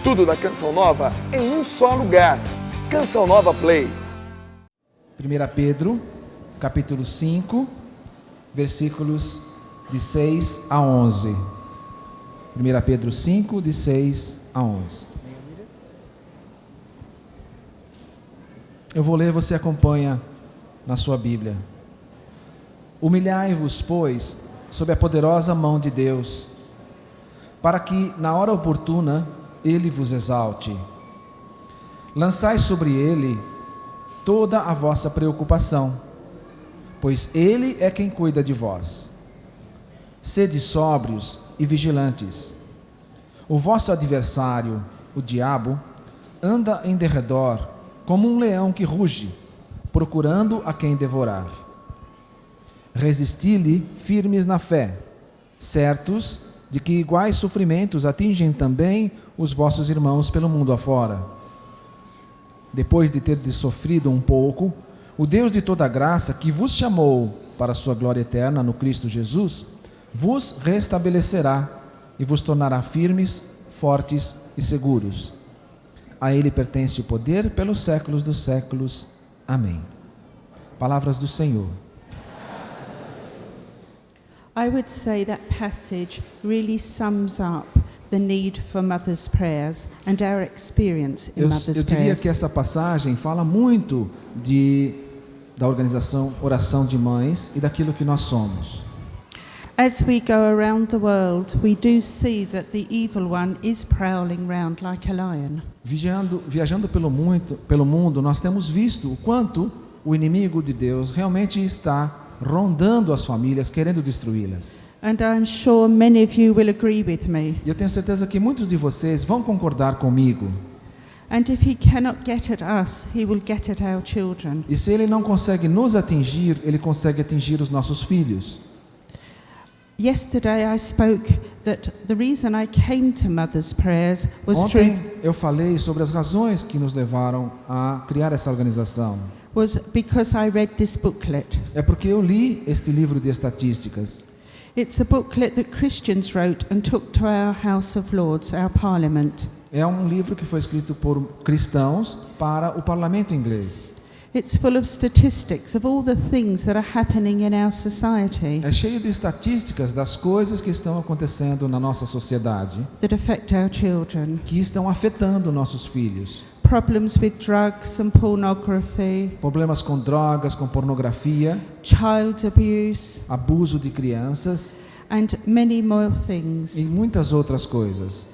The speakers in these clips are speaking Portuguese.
Tudo da Canção Nova em um só lugar. Canção Nova Play. 1 Pedro, capítulo 5, versículos de 6 a 11. 1 Pedro 5, de 6 a 11. Eu vou ler, você acompanha na sua Bíblia. Humilhai-vos, pois, sob a poderosa mão de Deus, para que, na hora oportuna, Ele vos exalte. Lançai sobre Ele toda a vossa preocupação, pois Ele é quem cuida de vós. Sede sóbrios e vigilantes. O vosso adversário, o diabo, anda em derredor, como um leão que ruge, procurando a quem devorar. Resisti-lhe firmes na fé, certos de que iguais sofrimentos atingem também os vossos irmãos pelo mundo afora. Depois de ter sofrido um pouco, o Deus de toda graça, que vos chamou para a sua glória eterna no Cristo Jesus, vos restabelecerá e vos tornará firmes, fortes e seguros. A Ele pertence o poder pelos séculos dos séculos. Amém. Palavras do Senhor. I would say that passage really sums up the need for mothers' prayers and our experience in mothers' Eu diria prayers. que essa passagem fala muito da organização Oração de Mães e daquilo que nós somos. As we go around the world, we do see that the evil one is prowling round like a lion. Viajando pelo mundo, nós temos visto o quanto o inimigo de Deus realmente está rondando as famílias, querendo destruí-las. And I'm sure many of you will agree with me. E eu tenho certeza que muitos de vocês vão concordar comigo. And if he cannot get at us, he will get at our children. E se ele não consegue nos atingir, ele consegue atingir os nossos filhos. Yesterday I spoke that the reason I came to mothers' prayers was Ontem eu falei sobre as razões que nos levaram a criar essa organização. was because I read this booklet. É porque eu li este livro de estatísticas. It's a booklet that Christians wrote and took to our House of Lords, our Parliament. É um livro que foi escrito por cristãos para o parlamento inglês. It's full of statistics of all the things that are happening in our society É cheio de estatísticas das coisas que estão acontecendo na nossa sociedade, that affect our children. que estão afetando nossos filhos. Problems with drugs and pornography, Problemas com drogas, com pornografia, child abuse, abuso de crianças and many more things. e muitas outras coisas.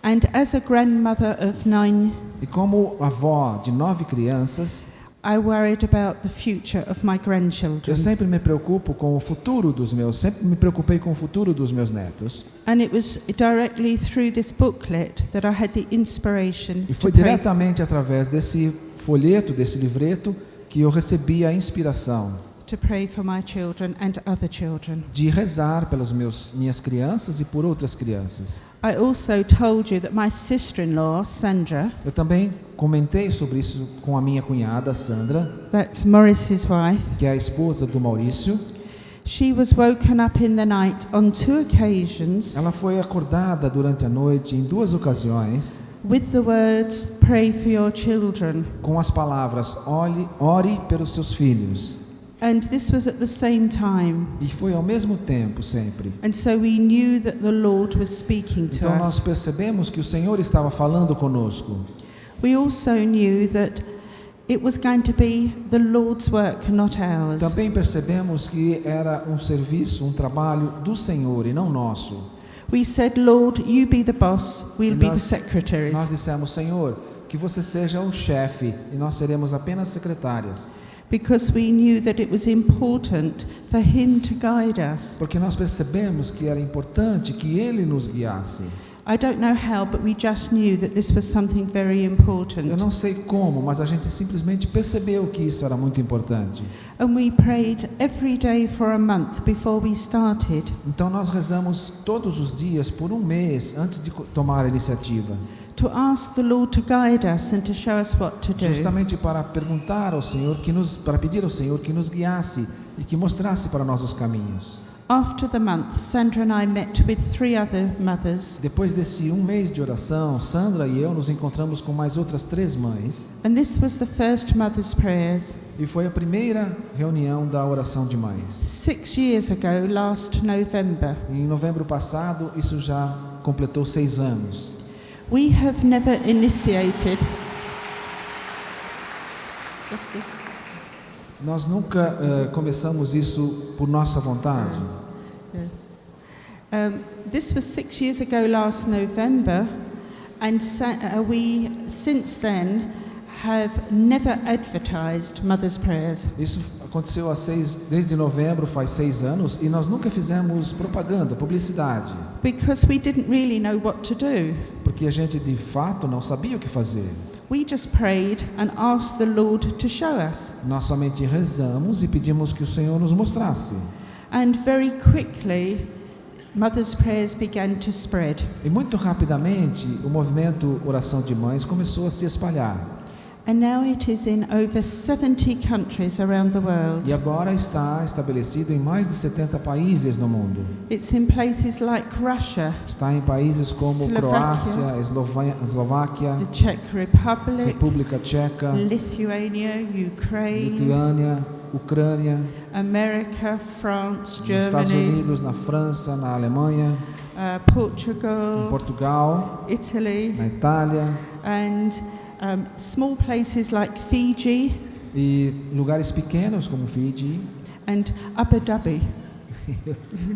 And as a grandmother of 9, E como avó de 9 crianças, I worried about the future of my grandchildren. eu sempre me preocupo com o futuro sempre me preocupei com o futuro dos meus netos. And it was directly through this booklet that I had the inspiration E foi to pray, diretamente através desse folheto, desse livreto, que eu recebi a inspiração to pray for my children and other children. de rezar pelas minhas crianças e por outras crianças. I also told you that my sister-in-law, Sandra, Eu também comentei sobre isso com a minha cunhada, Sandra, that's Maurice's wife, que é a esposa do Maurício. she was woken up in the night on 2 occasions Ela foi acordada durante a noite em 2 ocasiões with the words, pray for your children. com as palavras, ore pelos seus filhos. And this was at the same time. E foi ao mesmo tempo sempre. And so we knew that the Lord was speaking to Então nós us. percebemos que o Senhor estava falando conosco. We also knew that it was going to be the Lord's work, not ours. Também percebemos que era um serviço, um trabalho do Senhor e não nosso. We said, Lord, you be the boss, we'll be the Nós secretaries. dissemos, Senhor, que você seja o chefe e nós seremos apenas secretárias. Because we knew that it was important for him to guide us. Porque nós percebemos que era importante que Ele nos guiasse. I don't know how, but we just knew that this was something very Eu important. não sei como, mas a gente simplesmente percebeu que isso era muito importante. And we prayed every day for a month before we started. Então nós rezamos todos os dias por um mês antes de tomar a iniciativa. To ask the Lord to guide us and to show us what to do. Justamente para perguntar ao Senhor, para pedir ao Senhor que nos guiasse e que mostrasse para nós os caminhos. After the month, Sandra and I met with 3 other mothers, Depois desse mês de oração, Sandra e eu nos encontramos com mais outras 3 mães. and this was the first Mother's Prayers. E foi a primeira reunião da oração de mães. 6 years ago, last November. Em novembro passado, isso já completou 6 anos. We have never initiated. Just this. Nós nunca começamos isso por nossa vontade. This was 6 years ago last November, and we since then have never advertised Mother's Prayers. Isso aconteceu desde novembro, faz 6 anos, e nós nunca fizemos propaganda, publicidade, Because we didn't really know what to do. porque a gente de fato não sabia o que fazer. We just prayed and asked the Lord to show us. Nós somente rezamos e pedimos que o Senhor nos mostrasse. And very quickly, Mother's Prayers began to spread. E muito rapidamente, o movimento Oração de Mães começou a se espalhar. And now it is in over 70 countries around the world. E agora está estabelecido em mais de 70 países no mundo. It's in places like Russia, Está em países como Eslováquia, Croácia, Eslováquia, the Czech Republic, República Tcheca, Lithuania, Ukraine, Lituânia, Ucrânia, America, France, nos Estados Germany, Unidos, na França, na Alemanha, em Portugal, Portugal, Italy, na Itália and small places like Fiji e lugares pequenos como Fiji. and Abu Dhabi.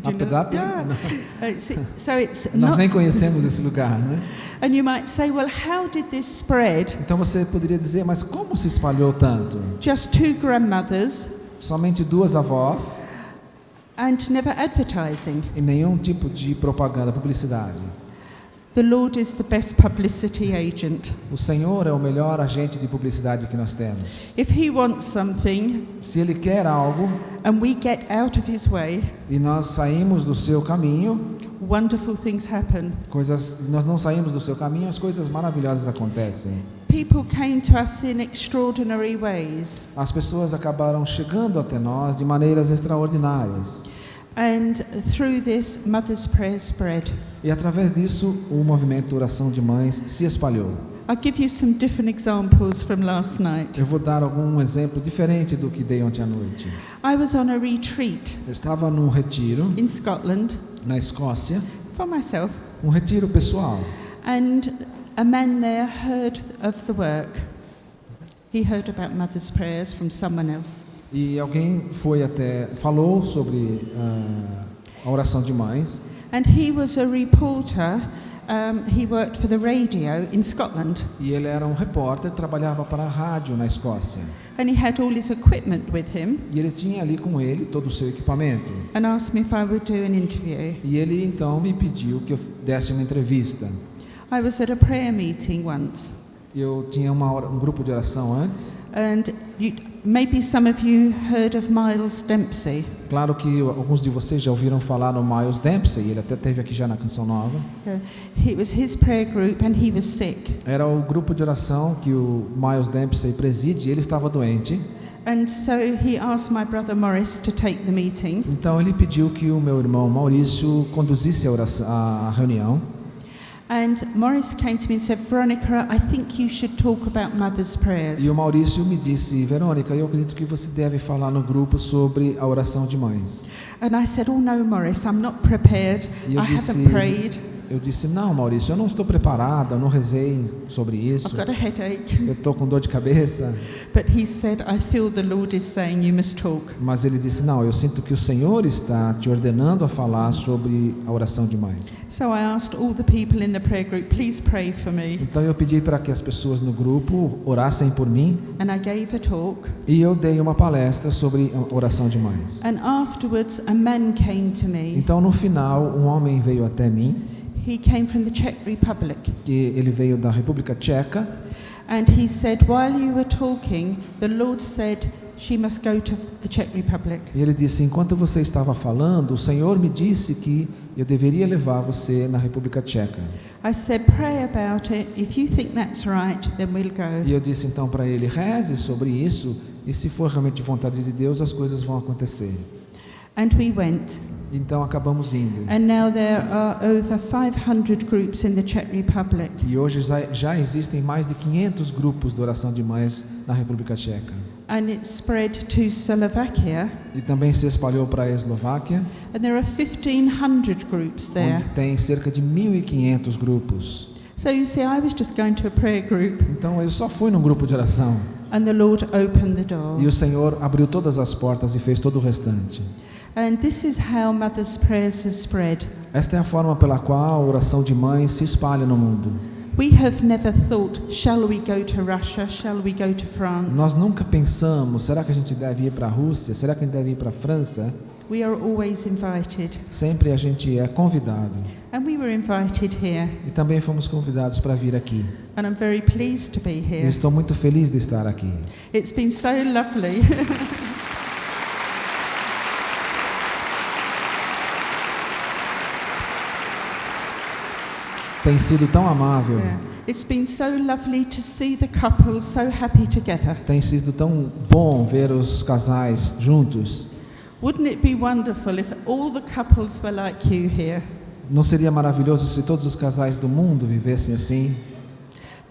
Abu Dhabi? Yeah. Não. So it's Nós not, nem conhecemos esse lugar, né? and you might say, well, how did this spread? Então você poderia dizer, mas como se espalhou tanto? Just 2 grandmothers Somente 2 avós and never advertising. e nenhum tipo de propaganda, publicidade. The Lord is the best publicity agent. O Senhor é o melhor agente de publicidade que nós temos. If He wants something Se Ele quer algo and we get out of His way, e nós saímos do seu caminho, wonderful things happen. nós não saímos do seu caminho, as coisas maravilhosas acontecem. People came to us in extraordinary ways. As pessoas acabaram chegando até nós de maneiras extraordinárias. And through this, Mother's Prayer spread. E através disso, o movimento Oração de Mães se espalhou. I'll give you some different examples from last night. Eu vou dar algum exemplo diferente do que dei ontem à noite. I was on a retreat Eu estava num retiro in Scotland na Escócia, for myself, um retiro pessoal. and a man there heard of the work. He heard about Mother's Prayers from someone else. E alguém falou sobre a oração de mães. And he was a reporter. He worked for the radio in Scotland, E ele era um repórter, trabalhava para a rádio na Escócia. and he had all his equipment with him, E ele tinha ali com ele todo o seu equipamento. and asked me if I would do an interview. E ele então me pediu que eu desse uma entrevista. I was at a prayer meeting once, Eu tinha um grupo de oração antes. and maybe some of you heard of Miles Dempsey. Claro que alguns de vocês já ouviram falar no Miles Dempsey, ele até esteve aqui já na Canção Nova. It was his prayer group, and he was sick. Era o grupo de oração que o Miles Dempsey preside, e ele estava doente. And so he asked my brother Morris to take the meeting. Então ele pediu que o meu irmão Maurício conduzisse a reunião. And Morris came to me and said, Veronica, I think you should talk about Mother's Prayers. E o Maurício me disse, Verônica, eu acredito que você deve falar no grupo sobre a oração de mães. And I said, oh no, Morris, I'm not prepared. E I eu disse, haven't prayed. Eu disse, não, Maurício, eu não estou preparada, eu não rezei sobre isso. I've got a headache. Eu estou com dor de cabeça. But he said, I feel the Lord is saying you must talk. Mas ele disse, não, eu sinto que o Senhor está te ordenando a falar sobre a oração de mães. So I asked all the people in the prayer group, please pray for me. Então eu pedi para que as pessoas no grupo orassem por mim. And I gave a talk. E eu dei uma palestra sobre a oração de mães. And afterwards, a man came to me. Então no final, um homem veio até mim. He came from the Czech Republic. Que ele veio da República Tcheca. And he said, while you were talking, the Lord said she must go to the Czech Republic. E ele disse, enquanto você estava falando, o Senhor me disse que eu deveria levar você na República Tcheca. I said, pray about it. If you think that's right, then we'll go. E eu disse então para ele, reze sobre isso, e se for realmente vontade de Deus, as coisas vão acontecer. And we went. Então acabamos indo. And now there are over 500 groups in the Czech Republic. E hoje já existem mais de 500 grupos de oração de mães na República Tcheca. And it's spread to Slovakia. E também se espalhou para a Eslováquia, And there are 1,500 groups there. onde tem cerca de 1.500 grupos. So you see, I was just going to a prayer group, Então eu só fui num grupo de oração. and the Lord opened the door. E o Senhor abriu todas as portas e fez todo o restante. And this is how mothers' prayers have spread. Esta é a forma pela qual a oração de mães se espalha no mundo. We have never thought, shall we go to Russia? Shall we go to France? Nós nunca pensamos, será que a gente deve ir para a Rússia? Será que a gente deve ir para a França? We are always invited. Sempre a gente é convidado. And we were invited here. E também fomos convidados para vir aqui. And I'm very pleased to be E here. estou muito feliz de estar aqui. It's been so lovely. Tem sido tão amável. Yeah. It's been so lovely to see the couples so happy together. Tem sido tão bom ver os casais juntos. Wouldn't it be wonderful if all the couples were like you here? Não seria maravilhoso se todos os casais do mundo vivessem assim?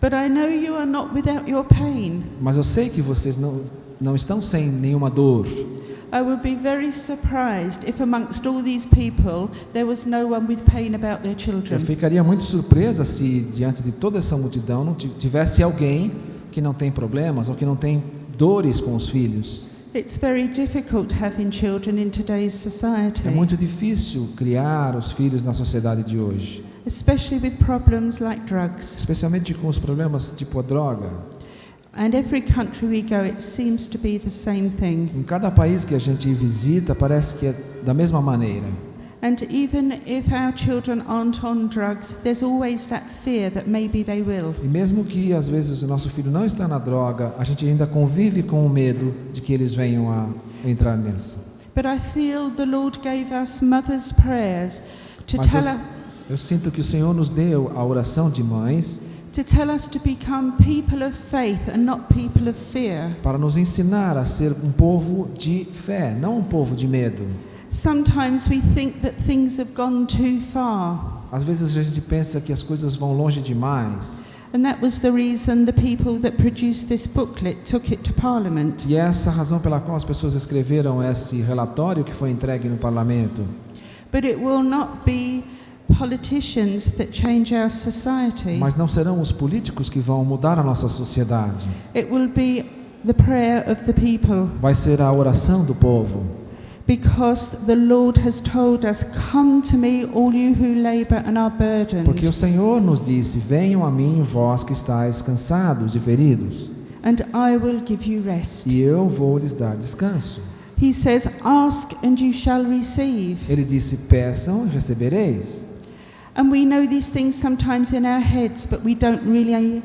But I know you are not without your pain. Mas eu sei que vocês não estão sem nenhuma dor. I would be very surprised if amongst all these people there was no one with pain about their Eu children. ficaria muito surpresa se diante de toda essa multidão não tivesse alguém que não tem problemas ou que não tem dores com os filhos. It's very difficult having children in today's society, É muito difícil criar os filhos na sociedade de hoje, especially with problems like drugs. especialmente com os problemas tipo a droga. And every country we go, it seems to be the same thing. Em cada país que a gente visita, parece que é da mesma maneira. And even if our children aren't on drugs, there's always that fear that maybe they will. E mesmo que às vezes o nosso filho não está na droga, a gente ainda convive com o medo de que eles venham a entrar nessa. But I feel the Lord gave us mothers' prayers to Mas tell us eu sinto que o Senhor nos deu a oração de mães to become people of faith and not people of fear. para nos ensinar a ser um povo de fé, não um povo de medo. Sometimes we think that things have gone too far. Às vezes a gente pensa que as coisas vão longe demais. And that was the reason the people that produced this booklet took it to Parliament. E é essa a razão pela qual as pessoas escreveram esse relatório que foi entregue no parlamento. But it will not be politicians that change our society. Mas não serão os políticos que vão mudar a nossa sociedade. It will be the prayer of the people. Vai ser a oração do povo. Because the Lord has told us, come to me, all you who labor and are burdened. Porque o Senhor nos disse, venham a mim vós que estáis cansados e feridos, And I will give you rest. e eu vou lhes dar descanso. He says, ask and you shall receive. Ele disse, peçam e recebereis. And we know these things sometimes in our heads, but we don't really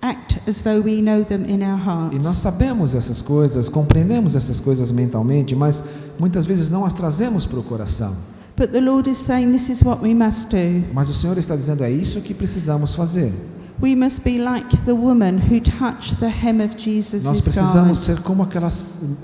act as though we know them in our E nós hearts. sabemos essas coisas, compreendemos essas coisas mentalmente, mas muitas vezes não as trazemos para o coração. But the Lord is saying this is what we must do. Mas o Senhor está dizendo, é isso que precisamos fazer. We must be like the woman who touched the hem of Jesus' Nós precisamos garment. ser como aquela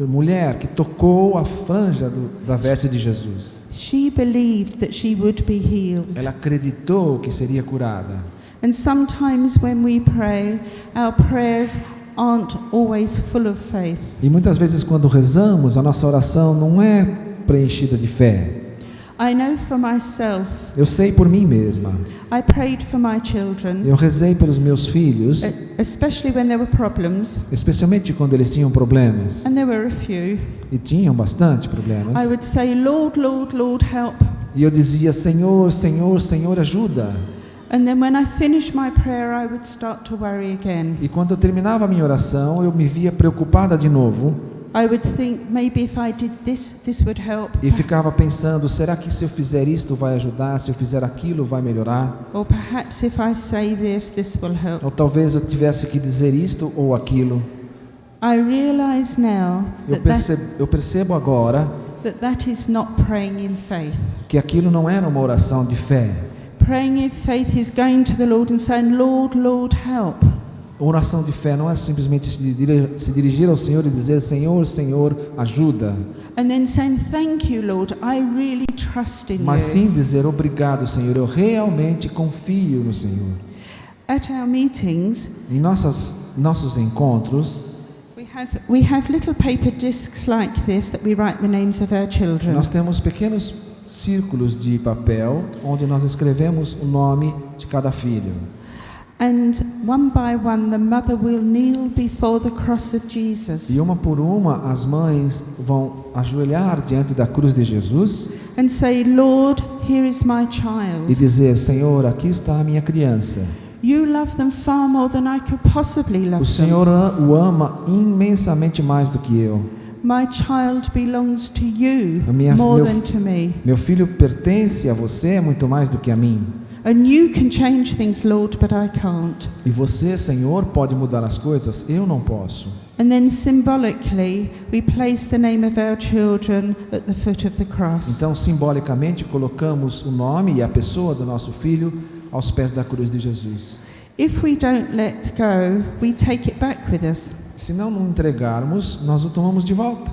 mulher que tocou a franja da veste de Jesus. She believed that she would be healed. Ela acreditou que seria curada. And sometimes when we pray, our prayers aren't always full of faith. E muitas vezes quando rezamos, a nossa oração não é preenchida de fé. I know for myself, Eu sei por mim mesma. I prayed for my children, Eu rezei pelos meus filhos, especially when there were problems, especialmente quando eles tinham problemas. and there were a few. E tinham bastante problemas. I would say, Lord, Lord, Lord, help. E eu dizia, Senhor, Senhor, Senhor, ajuda. And then when I finished my prayer, I would start to worry again. E quando eu terminava a minha oração, eu me via preocupada de novo. I would think, maybe if I did this, this would help. E ficava pensando, será que se eu fizer isto vai ajudar? Se eu fizer aquilo vai melhorar? Or perhaps if I say this, this will help. Ou talvez eu tivesse que dizer isto ou aquilo. I realize now Eu percebo agora that is not praying in faith. que aquilo não era uma oração de fé. Praying in faith is going to the Lord and saying, Lord, Lord, help. Oração de fé não é simplesmente se dirigir ao Senhor e dizer: Senhor, Senhor, ajuda. And then saying, thank you, Lord, I really trust in Mas sim you. dizer: obrigado, Senhor, eu realmente confio no Senhor. At our meetings, Em nossos encontros, we have little paper discs like this that we write the names of our children. nós temos pequenos círculos de papel onde nós escrevemos o nome de cada filho. And one by one, the mother will kneel before the cross of Jesus E uma por uma, as mães vão ajoelhar diante da cruz de Jesus and say, Lord, here is my e child. dizer: Senhor, aqui está a minha criança. You love them far more than I could possibly O love Senhor them. o ama imensamente mais do que eu. My child belongs to you Meu more than to me. Meu filho pertence a você muito mais do que a mim. And you can change things, Lord, but I can't. E você, Senhor, pode mudar as coisas, eu não posso. And then symbolically, we place the name of our children at the foot of the cross. Então, simbolicamente, colocamos o nome e a pessoa do nosso filho aos pés da cruz de Jesus. If we don't let go, we take it back with us. Se não entregarmos, nós o tomamos de volta.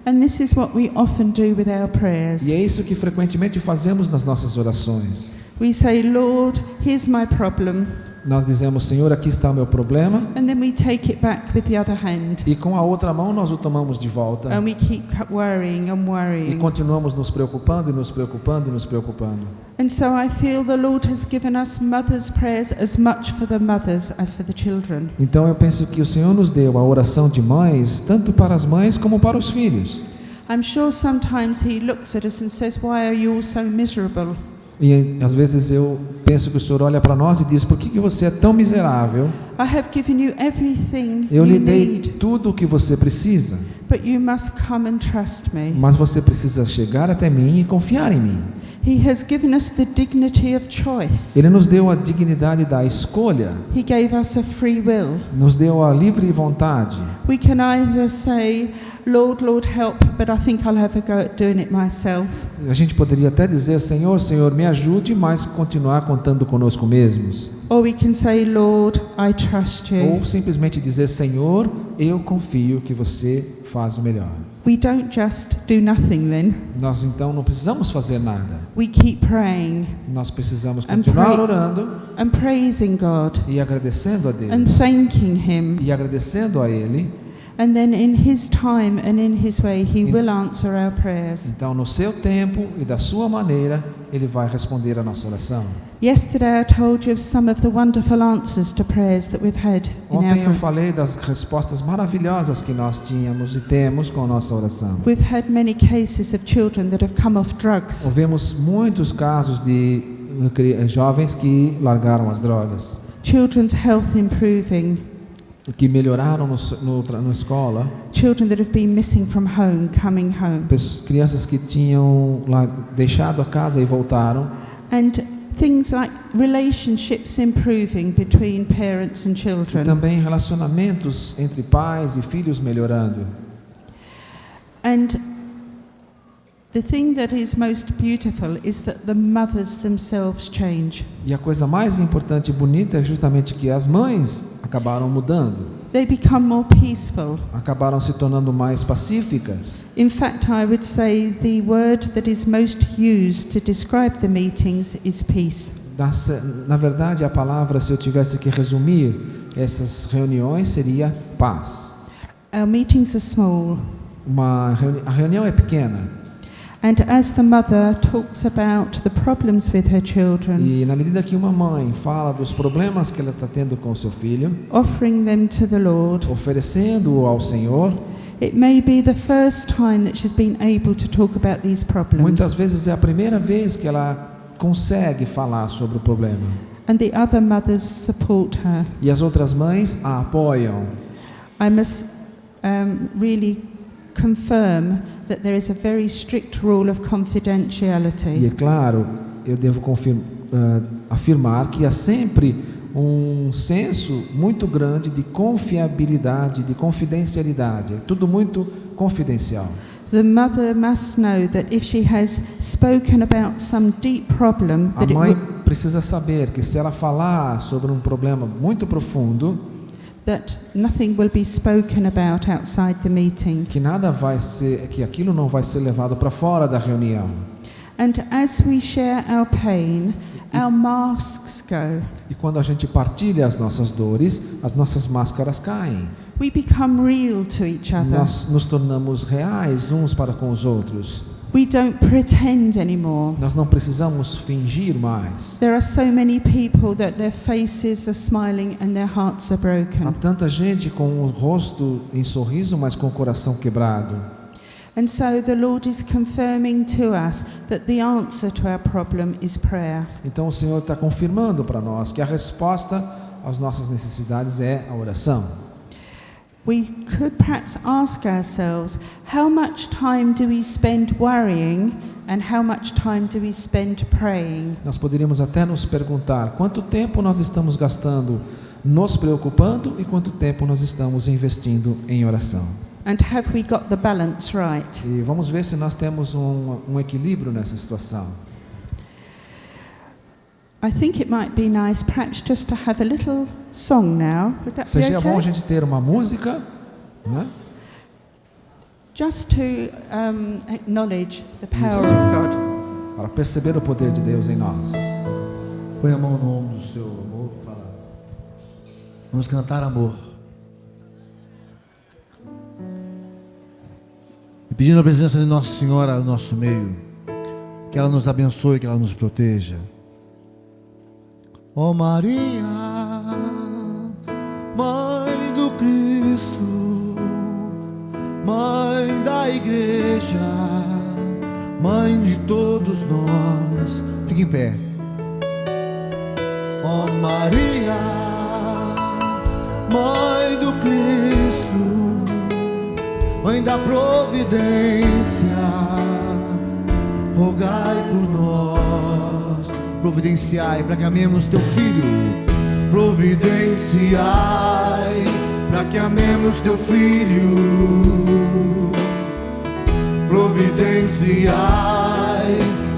And this is what we often do with our prayers. E é isso que frequentemente fazemos nas nossas orações. We say, Lord, here's my problem. Nós dizemos: Senhor, aqui está o meu problema. And then we take it back with the other hand. E com a outra mão nós o tomamos de volta. And we keep worrying and E worrying. continuamos nos preocupando e nos preocupando e nos preocupando. And so I feel the Lord has given us mothers' prayers as much for the mothers as for the children. Então eu penso que o Senhor nos deu a oração de mães, tanto para as mães como para os filhos. I'm sure sometimes He looks at us and says, why are you all so miserable? E às vezes eu penso que o Senhor olha para nós e diz: por que você é tão miserável? I have given you everything Eu you lhe dei need, tudo o que você precisa, but you must come and trust me. mas você precisa chegar até mim e confiar em mim. He has given us the dignity of choice. Ele nos deu a dignidade da escolha, He gave us a free will. nos deu a livre vontade. We can either say, Lord, Lord, help, but I think I'll have a go at doing it myself. A gente poderia até dizer: Senhor, Senhor, me ajude, mas continuar contando conosco mesmos. Or we can say, Lord, I trust you. Ou simplesmente dizer: Senhor, eu confio que você faz o melhor. We don't just do nothing then. Nós então não precisamos fazer nada. We keep praying Nós precisamos And continuar pray. orando and praising God e agradecendo a and Deus. thanking Him. E agradecendo a Ele. And then in His time and in His way, He will answer our prayers. Então, no seu tempo e da sua maneira, Ele vai responder a nossa oração. Yesterday I told you of some of the wonderful answers to prayers that we've had in Ontem eu our falei das respostas maravilhosas que nós tínhamos e temos com a nossa oração. We've had many cases of children that have come off drugs. Ouvimos muitos casos de jovens que largaram as drogas, Children's health improving. que melhoraram na escola, Children that have been missing from home, coming home. crianças que tinham deixado a casa e voltaram, And things like relationships improving between parents and e children. também relacionamentos entre pais e filhos melhorando. And the thing that is most beautiful is that the mothers themselves change. E a coisa mais importante e bonita é justamente que as mães acabaram mudando, They become more peaceful. acabaram se tornando mais pacíficas. In fact, I would say the word that is most used to describe the meetings is peace. Na verdade, a palavra, se eu tivesse que resumir essas reuniões, seria paz. Our meetings are small, A reunião é pequena, and as the mother talks about the problems with her children, e na medida que uma mãe fala dos problemas que ela está tendo com o seu filho, offering them to the Lord, oferecendo-o ao Senhor, it may be the first time that she's been able to talk about these problems. muitas vezes é a primeira vez que ela consegue falar sobre o problema. And the other mothers support her. E as outras mães a apoiam. I must really confirm that there is a very strict rule of E confidentiality. é claro, eu devo afirmar que há sempre um senso muito grande de confiabilidade, de confidencialidade. É tudo muito confidencial. The mother must know that if she has spoken about some deep problem, A that mãe precisa saber que se ela falar sobre um problema muito profundo, that nothing will be spoken about outside the meeting. Que aquilo não vai ser levado para fora da reunião. And as we share our pain, our masks go. E quando a gente partilha as nossas dores, as nossas máscaras caem. We become real to each other. Nós nos tornamos reais uns para com os outros. We don't pretend anymore. Nós não precisamos fingir mais. There are so many people that their faces are smiling and their hearts are Há broken. tanta gente com o rosto em sorriso, mas com o coração quebrado. And so the Lord is confirming to us that the answer to our problem is prayer. Então o Senhor está confirmando para nós que a resposta às nossas necessidades é a oração. We could perhaps ask ourselves, how much time do we spend worrying and how much time do we spend praying? Nós poderíamos até nos perguntar quanto tempo nós estamos gastando nos preocupando e quanto tempo nós estamos investindo em oração. And have we got the balance right? E vamos ver se nós temos um equilíbrio nessa situação. I think it might be nice perhaps just to have a little song now. Would that be Seja bom a okay? gente ter uma música, né? Just to acknowledge the power Isso. of God. Para perceber o poder de Deus em nós. Põe a mão no ombro do seu amor, fala. Vamos cantar amor. E pedindo a presença de Nossa Senhora no nosso meio, que ela nos abençoe, que ela nos proteja. Ó Maria, Mãe do Cristo, Mãe da Igreja, Mãe de todos nós. Fique em pé. Ó Maria, Mãe do Cristo, Mãe da providência, rogai por nós. Providenciai para que amemos teu Filho. Providenciai para que amemos teu Filho. Providenciai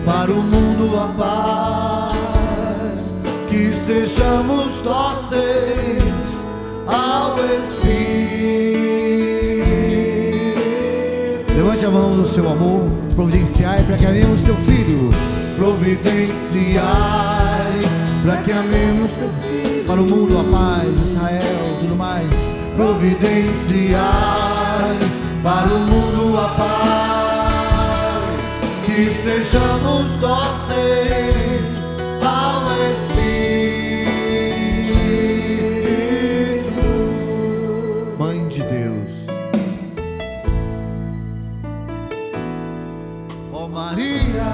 para o mundo a paz, que estejamos dóceis ao Espírito. Levante a mão do seu amor. Providenciai para que amemos teu Filho. Providenciai para que amemos teu Filho. Para o mundo a paz, Israel, tudo mais. Providenciai para o mundo a paz, que sejamos dóceis ao Espírito. Mãe de Deus, ó Maria,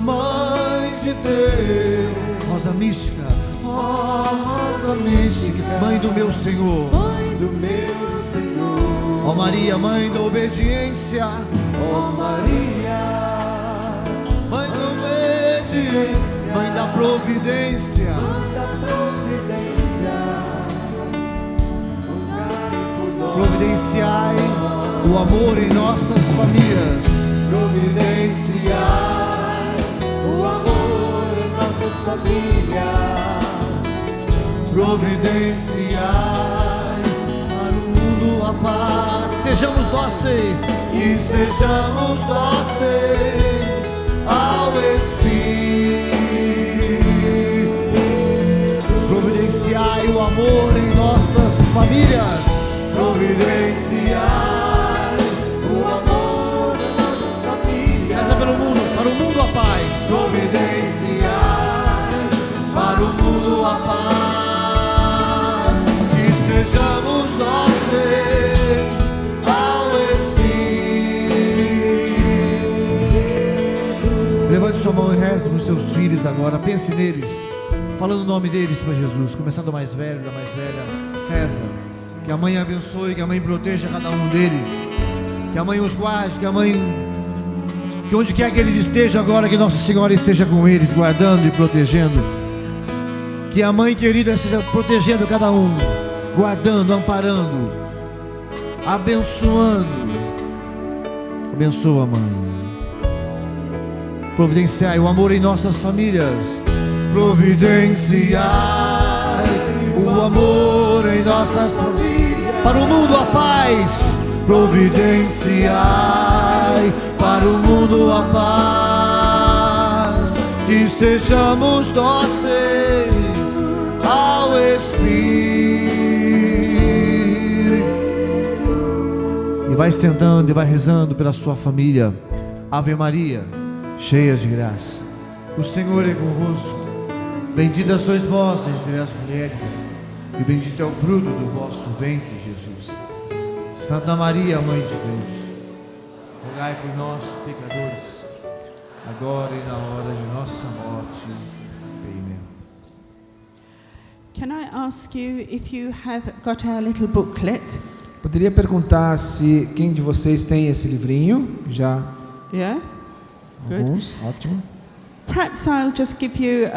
Mãe de Deus, Rosa mística, ó Rosa mística, Mãe do meu Senhor, Mãe do meu Senhor. Ó Maria, Mãe da obediência, ó Maria, Mãe da obediência, Mãe da providência, Mãe da providência. Providenciai o amor em nossas famílias. Providenciai o amor em nossas famílias. Providenciai para o mundo a paz. Sejamos dóceis e sejamos dóceis ao Espírito. Providenciai o amor em nossas famílias. Providenciai o amor em nossas famílias. Reza pelo mundo, para o mundo a paz. Providenciai para o mundo a paz, que sejamos dóceis ao Espírito. Levante sua mão e reze para os seus filhos agora. Pense neles, falando o nome deles para Jesus. Começando do mais velho, da mais velha. Reza. Que a mãe abençoe, que a mãe proteja cada um deles. Que a mãe os guarde, que a mãe... Que onde quer que eles estejam agora, que Nossa Senhora esteja com eles, guardando e protegendo. Que a mãe querida esteja protegendo cada um, guardando, amparando, abençoando. Abençoa, mãe. Providenciai o amor em nossas famílias. Providenciai o amor em nossas famílias. Para o mundo a paz, providenciai. Para o mundo a paz, que sejamos dóceis ao Espírito. E vai sentando e vai rezando pela sua família. Ave Maria, cheia de graça, o Senhor é convosco. Bendita sois vós entre as mulheres, e bendito é o fruto do vosso ventre, Jesus. Santa Maria, Mãe de Deus, rogai por nós, pecadores, agora e na hora de nossa morte. Amém. Can I ask you if you have got our little booklet? Poderia perguntar se quem de vocês tem esse livrinho? Já Yeah? Good. alguns, ótimo. Perhaps I'll just give you,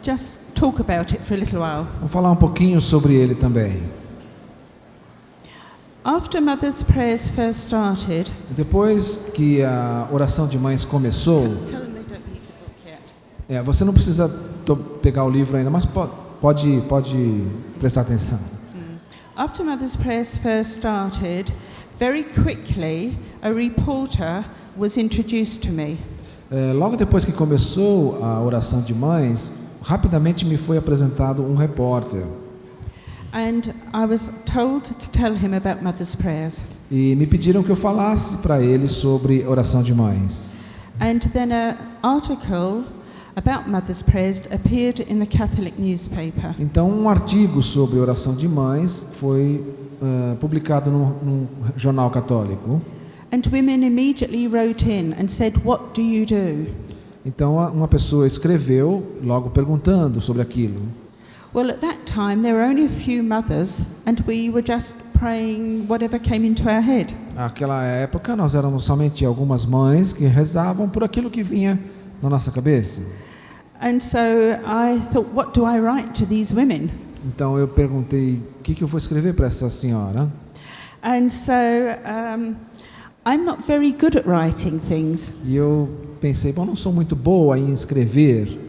just talk about it for a little while. Vou falar um pouquinho sobre ele também. After Mother's prayers first started, Depois que a oração de mães começou, tell them they don't need the book yet. você não precisa pegar o livro ainda, mas pode prestar atenção. After Mother's prayers first started, very quickly a reporter was introduced to me. Logo depois que começou a oração de mães, rapidamente me foi apresentado um repórter. And I was told to tell him about Mother's prayers. E me pediram que eu falasse para ele sobre oração de mães. And then an article about Mother's prayers appeared in the Catholic newspaper. Então, um artigo sobre oração de mães foi publicado num jornal católico. And women immediately wrote in and said, "What do you do?" Então, uma pessoa escreveu logo perguntando sobre aquilo. Well, at that time there were only a few mothers and we were just praying whatever came into our head. Naquela época, nós éramos somente algumas mães que rezavam por aquilo que vinha na nossa cabeça. And so I thought, what do I write to these women? Então, eu perguntei, o que eu vou escrever para essa senhora? And so I'm not very good at writing things. E eu pensei, bom, não sou muito boa em escrever.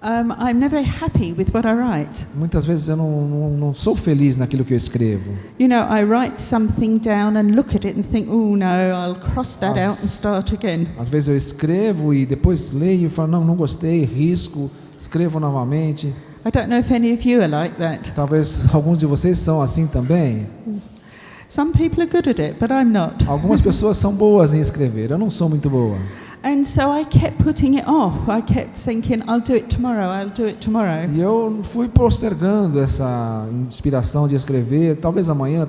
I'm never happy with what I write. Muitas vezes eu não sou feliz naquilo que eu escrevo. You know, I write something down and look at it and think, oh no, I'll cross that out and start again. Às vezes eu escrevo e depois leio e falo, não gostei, risco, escrevo novamente. I don't know if any of you are like that. Talvez alguns de vocês são assim também. Some people are good at it, but I'm not. Algumas pessoas são boas em escrever, eu não sou muito boa. And so I kept putting it off. I kept thinking, I'll do it tomorrow, I'll do it tomorrow. E eu fui postergando essa inspiração de escrever, talvez amanhã.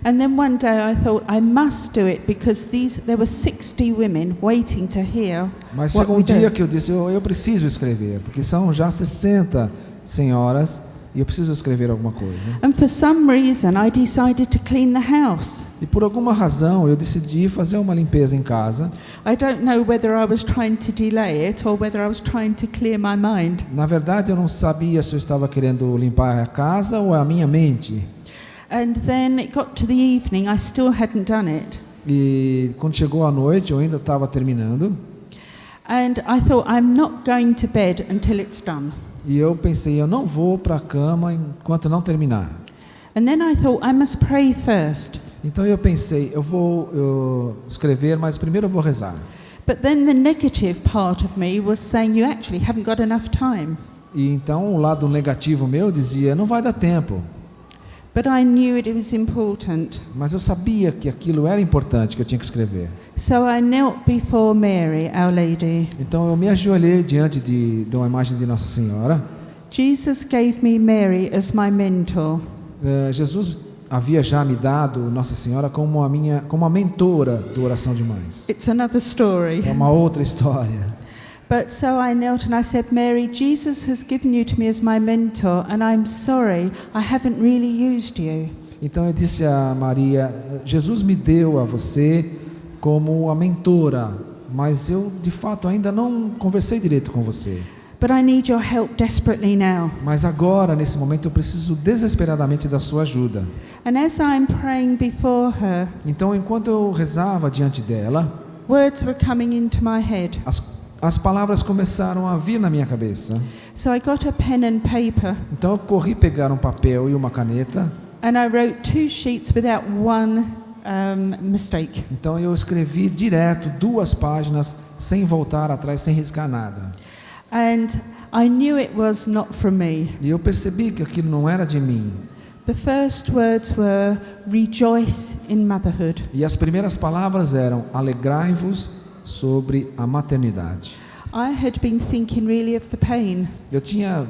And then one day I thought, I must do it because there were 60 women waiting to hear Mas what chegou um we dia do. que eu disse, eu preciso escrever, porque são já 60 senhoras e eu preciso escrever alguma coisa. And for some reason I decided to clean the house. E por alguma razão eu decidi fazer uma limpeza em casa. I don't know whether I was trying to delay it or whether I was trying to clear my mind. Na verdade, eu não sabia se eu estava querendo limpar a casa ou a minha mente. And then it got to the evening, I still hadn't done it. E quando chegou a noite, eu ainda estava terminando. And I thought, I'm not going to bed until it's done. E eu pensei, eu não vou para a cama enquanto não terminar. And then I thought, I must pray first. Então eu pensei, eu vou escrever, mas primeiro eu vou rezar. But then the negative part of me was saying, you actually haven't got enough time. E então o lado negativo meu dizia, não vai dar tempo. But I knew it was important. Mas eu sabia que aquilo era importante, que eu tinha que escrever. So I knelt before Mary, Our Lady. Então eu me ajoelhei diante de uma imagem de Nossa Senhora. Jesus gave me Mary as my mentor. Jesus havia já me dado Nossa Senhora como a mentora do Oração de Mães. It's another story. É uma outra história. But so I knelt and I said, Mary, Jesus has given you to me as my mentor, and I'm sorry, I haven't really used you. Então eu disse a Maria, Jesus me deu a você como a mentora, mas eu de fato ainda não conversei direito com você. But I need your help desperately now. Mas agora, nesse momento, eu preciso desesperadamente da sua ajuda. And as I'm praying before her, Então, enquanto eu rezava diante dela, words were coming into my head. as palavras começaram a vir na minha cabeça. So I got a pen and paper Então eu corri pegar um papel e uma caneta. and I wrote 2 sheets without one mistake. Então eu escrevi direto 2 páginas sem voltar atrás, sem riscar nada. And I knew it was not from me. E eu percebi que aquilo não era de mim. The first words were, rejoice in motherhood. E as primeiras palavras eram: alegrai-vos sobre a maternidade. I had been thinking really of the pain. Eu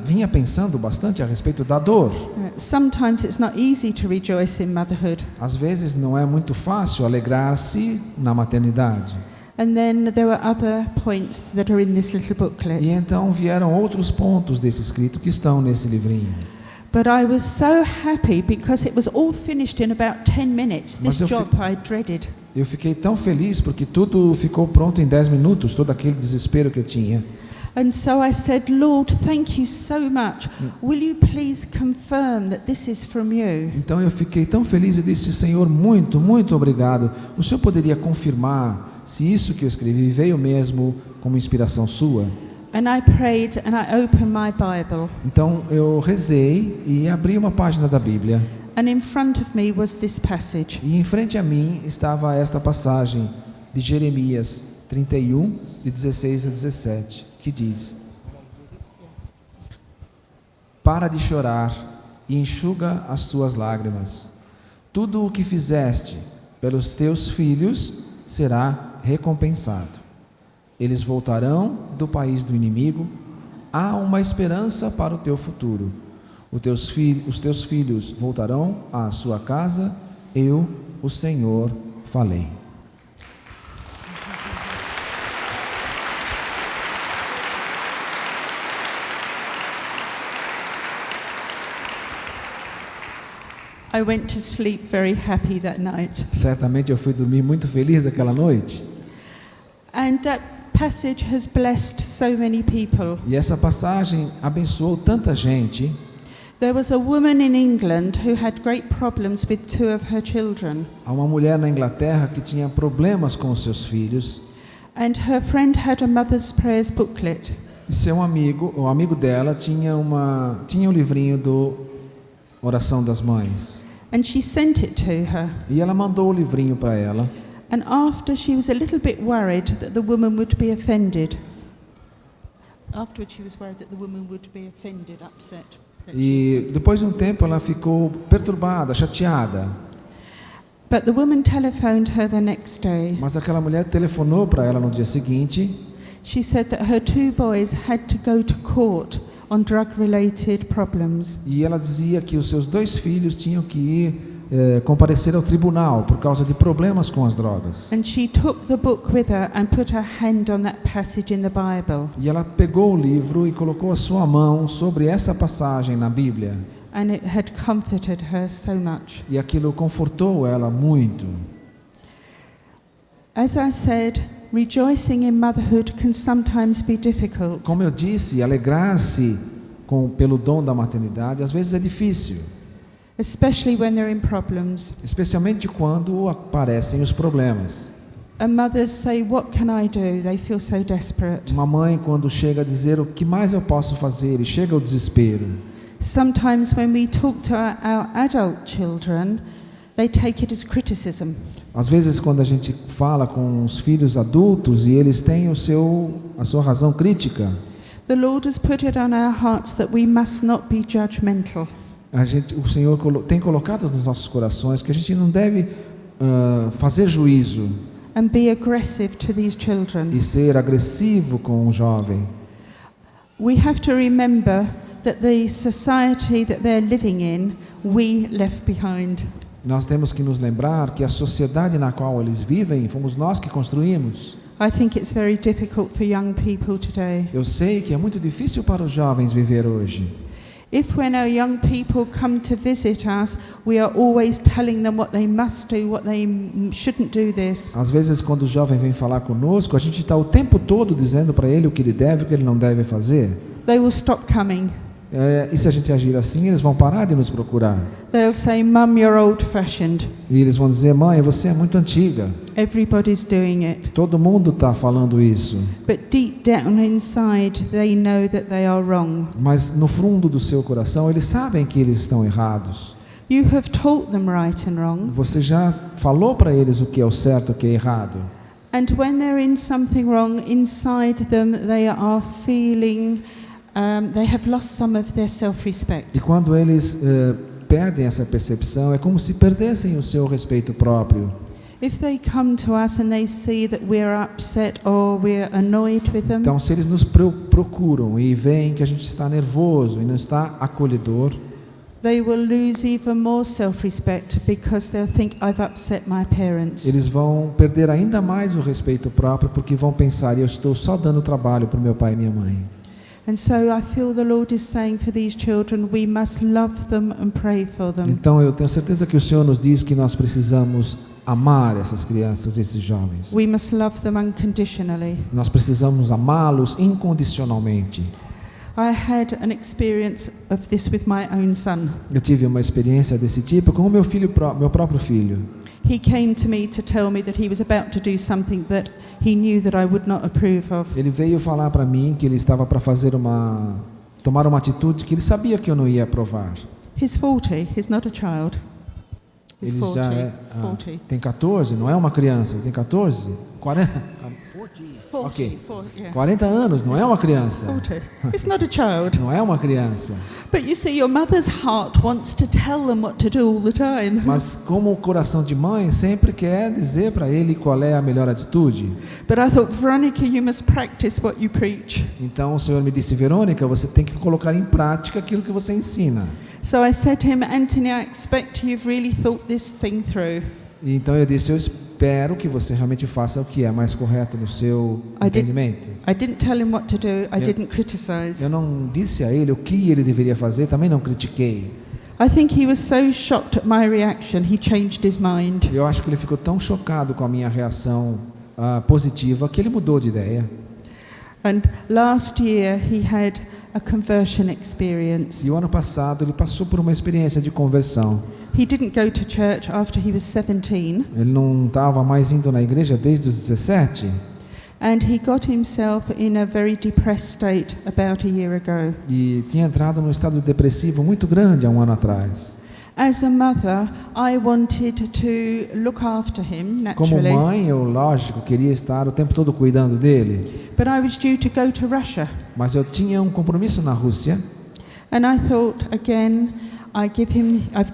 vinha pensando bastante a respeito da dor. Sometimes it's not easy to rejoice in motherhood. Às vezes não é muito fácil alegrar-se na maternidade. And then there were other points that are in this little booklet. E então vieram outros pontos desse escrito que estão nesse livrinho. But I was so happy because it was all finished in about 10 minutes. This Mas eu job I dreaded. Eu fiquei tão feliz porque tudo ficou pronto em 10 minutos, todo aquele desespero que eu tinha. And so I said, Lord, thank you so much. Will you please confirm that this is from you? Então eu fiquei tão feliz e disse: Senhor, muito, muito obrigado. O Senhor poderia confirmar se isso que eu escrevi veio mesmo como inspiração sua? And I prayed and I opened my Bible. Então eu rezei e abri uma página da Bíblia. And in front of me was this passage. E em frente a mim estava esta passagem de Jeremias 31, de 16 a 17, que diz: Para de chorar e enxuga as tuas lágrimas. Tudo o que fizeste pelos teus filhos será recompensado. Eles voltarão do país do inimigo. Há uma esperança para o teu futuro. Os teus filhos voltarão à sua casa. Eu, o Senhor, falei. I went to sleep very happy that night. Certamente eu fui dormir muito feliz aquela noite. And that passage has blessed so many people. E essa passagem abençoou tanta gente. There was a woman in England who had great problems with 2 of her children. Há uma mulher na Inglaterra que tinha problemas com os seus filhos. And her friend had a mother's prayers booklet. E seu amigo, o amigo dela, tinha um livrinho do Oração das Mães. And she sent it to her. E ela mandou o livrinho para ela. And after she was a little bit worried that the woman would be offended. Afterwards she was worried that the woman would be offended, upset. E depois de um tempo ela ficou perturbada, chateada. But the woman telephoned her the next day. Mas aquela mulher telefonou para ela no dia seguinte. She said that her 2 boys had to go to court on drug-related problems. E ela dizia que os seus 2 filhos tinham que ir comparecer ao tribunal por causa de problemas com as drogas. And she took the book with her and put her hand on that passage in the Bible. E ela pegou o livro e colocou a sua mão sobre essa passagem na Bíblia. And it had comforted her so much. E aquilo confortou ela muito. As I said, rejoicing in motherhood can sometimes be difficult. Como eu disse, alegrar-se pelo dom da maternidade às vezes é difícil. Especially when they're in problems. Especialmente quando aparecem os problemas. And mothers say, what can I do? They feel so desperate. Uma mãe, quando chega a dizer o que mais eu posso fazer, e chega ao desespero. Sometimes when we talk to our adult children, they take it as criticism. Às vezes quando a gente fala com os filhos adultos e eles têm a sua razão crítica. The Lord has put it on our hearts that we must not be judgmental. O Senhor tem colocado nos nossos corações que a gente não deve fazer juízo. And be aggressive to these children. E ser agressivo com o jovem. We have to remember that the society that they're living in, we left behind. Nós temos que nos lembrar que a sociedade na qual eles vivem, fomos nós que construímos. I think it's very difficult for young people today. Eu sei que é muito difícil para os jovens viver hoje. If when our young people come to visit us, we are always telling them what they must do, what they shouldn't do this. Às vezes quando o jovem vem falar conosco, a gente está o tempo todo dizendo para ele o que ele deve e o que ele não deve fazer. They will stop coming. E se a gente agir assim, eles vão parar de nos procurar. They'll say, Mum, you're old-fashioned. E eles vão dizer, mãe, você é muito antiga. Everybody's doing it. Todo mundo está falando isso. But deep down inside, they know that they are wrong. Mas no fundo do seu coração, eles sabem que eles estão errados. You have taught them right and wrong. Você já falou para eles o que é o certo e o que é errado. And when they're in something wrong, inside them they are feeling they have lost some of their self-respect. E quando eles perdem essa percepção, é como se perdessem o seu respeito próprio. If they come to us and they see that we're upset or we're annoyed with them, Então, se eles nos procuram e veem que a gente está nervoso e não está acolhedor, they will lose even more self-respect because they'll think I've upset my parents. eles vão perder ainda mais o respeito próprio, porque vão pensar, eu estou só dando trabalho para o meu pai e minha mãe. And so I feel the Lord is saying for these children, we must love them and pray for them. Então, eu tenho certeza que o Senhor nos diz que nós precisamos amar essas crianças, esses jovens. We must love them unconditionally. Nós precisamos amá-los incondicionalmente. I had an experience of this with my own son. Eu tive uma experiência desse tipo com o meu próprio filho. He came to me to tell me that he was about to do something that he knew that I would not approve of. Ele veio falar para mim que ele estava para tomar uma atitude que ele sabia que eu não ia aprovar. He's 40, he's not a child. He's Ele 40. já 40. tem 14, não é uma criança, ele tem 14? 40? 40, Ok. 40, yeah. 40 anos, não é uma criança. 40. It's not a child. Não é uma criança. But you see, your mother's heart wants to tell them what to do all the time. Mas como o coração de mãe sempre quer dizer para ele qual é a melhor atitude. But I thought, Veronica, you must practice what you preach. Então o Senhor me disse, Verônica, você tem que colocar em prática aquilo que você ensina. So I said to him, Anthony, I expect you've really thought this thing through. E então eu disse, eu espero que você realmente faça o que é mais correto no seu entendimento. I didn't tell him what to do. I didn't criticize. Eu não disse a ele o que ele deveria fazer, também não critiquei. I think he was so shocked at my reaction, he changed his mind. Eu acho que ele ficou tão chocado com a minha reação positiva que ele mudou de ideia. And last year he had a conversion experience. E o ano passado ele passou por uma experiência de conversão. He didn't go to church after he was 17. Ele não estava mais indo na igreja desde os 17. And he got himself in a very depressed state about a year ago. E tinha entrado num estado depressivo muito grande há um ano atrás. As a mother, I wanted to look after him, Como naturally. mãe, eu, lógico, queria estar o tempo todo cuidando dele. But I was due to go to Russia. Mas eu tinha um compromisso na Rússia. And I thought, again, I've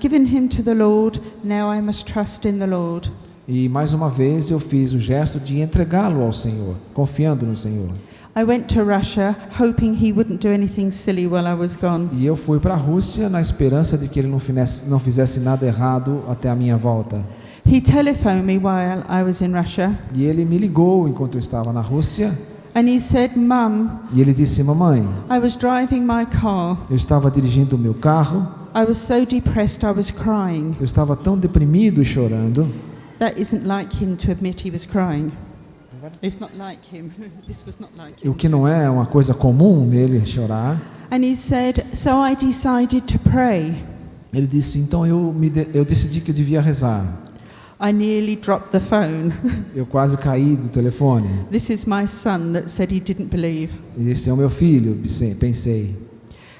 given him to the Lord, now I must trust in the Lord. E mais uma vez eu fiz o gesto de entregá-lo ao Senhor, confiando no Senhor. I went to Russia hoping he wouldn't do anything silly while I was gone. E eu fui para a Rússia na esperança de que ele não fizesse nada errado até a minha volta. He telephoned me while I was in Russia. E ele me ligou enquanto eu estava na Rússia. And he said, Mum, E ele disse, mamãe, I was driving my car. eu estava dirigindo o meu carro. I was so depressed I was crying. Eu estava tão deprimido e chorando. That isn't like him to admit he was crying. It's not like him. This was not like him. O que não é uma coisa comum nele chorar. And he said, so I decided to pray. Ele disse, então eu decidi que eu devia rezar. I nearly dropped the phone. Eu quase caí do telefone. This is my son that said he didn't believe. E esse é o meu filho, pensei.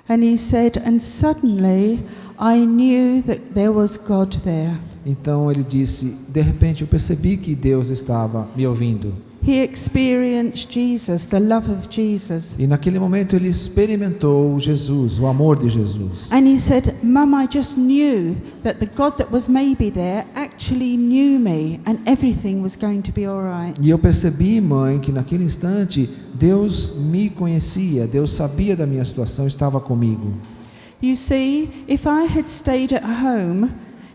And he said, and suddenly I knew that there was God there. Então ele disse, de repente eu percebi que Deus estava me ouvindo. He experienced Jesus, the love of Jesus. E naquele momento ele experimentou Jesus, o amor de Jesus. And he said, Mum, I just knew that the God that was maybe there actually knew me and everything was going to be all right. E eu percebi, mãe, que naquele instante Deus me conhecia, Deus sabia da minha situação, estava comigo. You see, if I had stayed at home,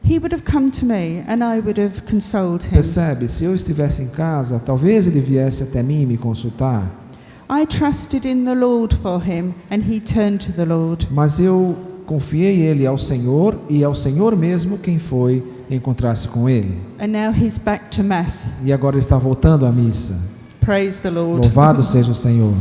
he would have come to me and I would have consoled him. Percebe? Se eu estivesse em casa, talvez ele viesse até mim me consultar. I trusted in the Lord for him and he turned to the Lord. Mas eu confiei ele ao Senhor e ao Senhor mesmo quem foi encontrar-se com ele. And now he's back to mass. E agora ele está voltando à missa. Praise the Lord. Louvado seja o Senhor.